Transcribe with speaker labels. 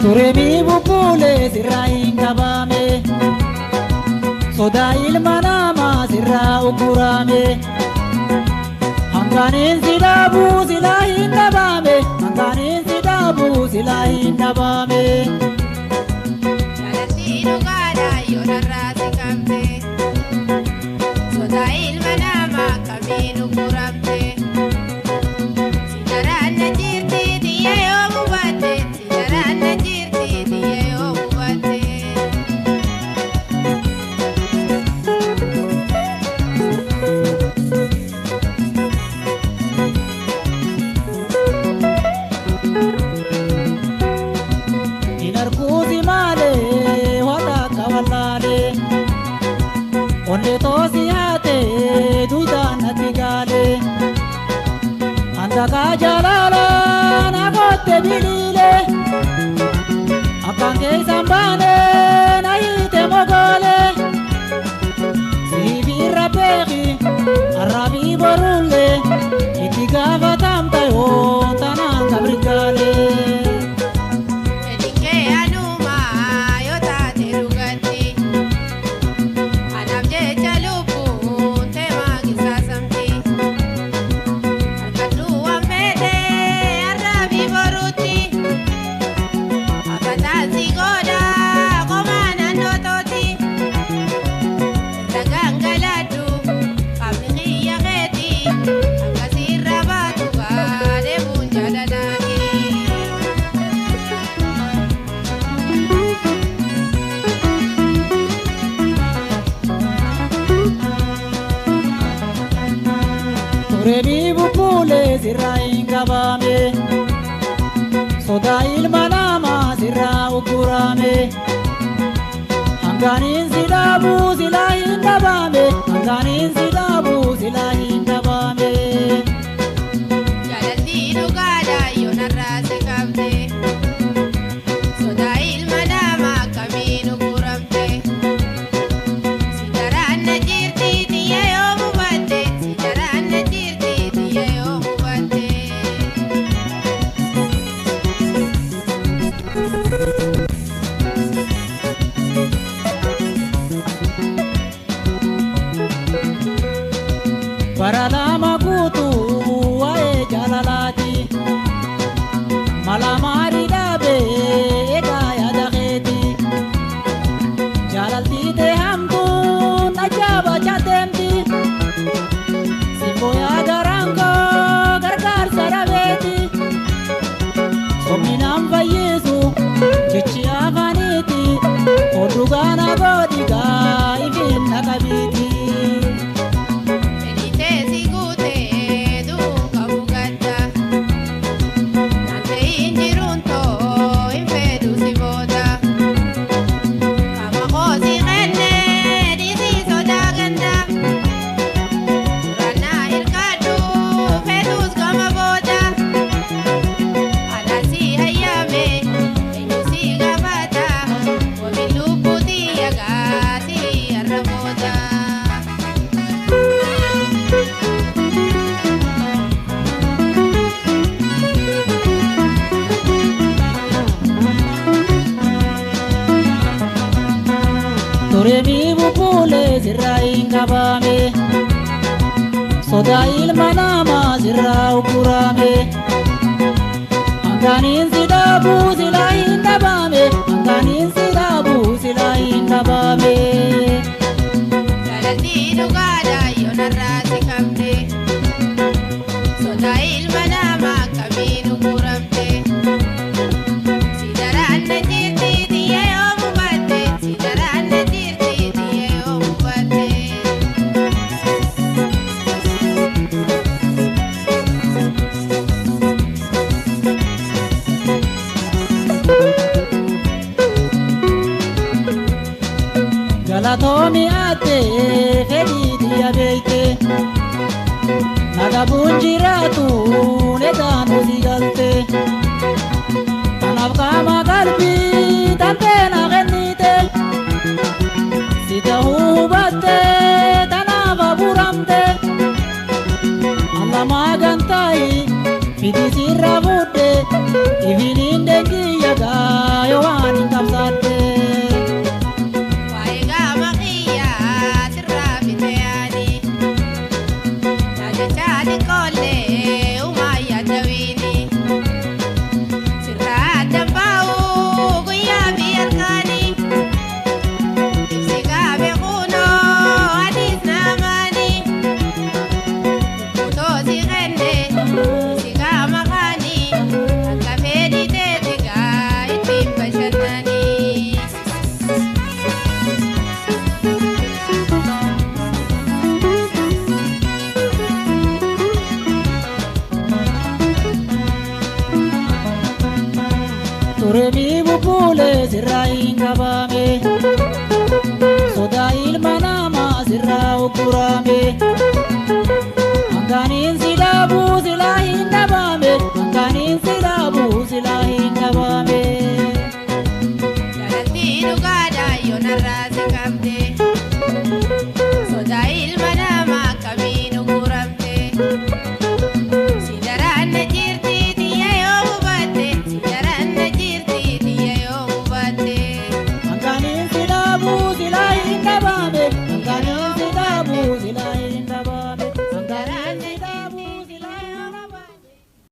Speaker 1: Turemi bubule sirrain kabame, soda ilma nama sirra ukurame. Hanganin sidabu silahin nabame, hanganin sidabu silahin nabame.
Speaker 2: Jalatino gada yonarra sikamte, soda ilma nama kami ukurame. Sidaran najirti diye omubate, sidaran najirti diye omubate.
Speaker 1: Inarkuzi male wada kawalale, onde tosi hate duida natigale. Andaka jalala nagote bilile, akange sambane na ite mogole. Sibi raperi arabi borule, itigava tamta yo tananga brigale.
Speaker 2: Elinke anuma yota terugati, anamje chalupu tema kisasamti. Arkatu amete arabi boruti, akatasi goda komana nototi. Tagangaladu kamni yageti, akasira batuga de bunjadanagi.
Speaker 1: Turemi bubule sirrain kabame, soda ilma nama sirra ukurame. Hanganin sidabu silahin nabame, hanganin sidabu silahin nabame.
Speaker 2: Jalatino gada yonarra sikamte, soda ilma nama kami ukurame. Sidaran najirti diye omubate, sidaran najirti diye omubate.
Speaker 1: Paradama kutu wae jalalati, malamari dabe ega ya dakheti. Jalalti te hamtu najaba chatemti, simbo ya garango gargar sarabeti. Sominam vayesu chichi avaniti, odugana godiga ifin nakabiti.
Speaker 2: Benite sigute dunga bugata, nante injirunto infedu si vota. Kama kosi kenne disi soda ganda, surana irkadu fetus kama boda. Alasi hayame enyusi gabata, wabilupu tiyagati arraboda. Turemi bubule sirrain kabame, soda ilma nama sirra ukurame. Hanganin sidabu silahin nabame, hanganin sidabu silahin nabame. Jalatino gada yonarra sikamte, soda ilma nama kami ukurame. Sidaran najirti diye omubate, sidaran najirti diye omubate.
Speaker 1: Galatomi ate fedi dia beite, nagabunjiratu nedanu sigalte. Tanaf kama galbi tante na genite, sita hubate tanava buramte. Allah magantai fidi sirra fuudhe ifiliin deengiyya gaayo waan hin qabsaadhe.
Speaker 2: Waa'ee gama kiyyaa sirraa bitee yaani yaadachaa xiqqoollee uumaa yaadawiini sirraa addan baa'uu guyyaa biyya harkaanii ibsi gaabe kunoo adiis naamaanii utoo si kenne si gama kaanii akka fedhii teetigaa ittiin bashannanii.
Speaker 1: Turemii bubbuulee sirraa hin qabame sodaa ilma namaa sirraa uggurame.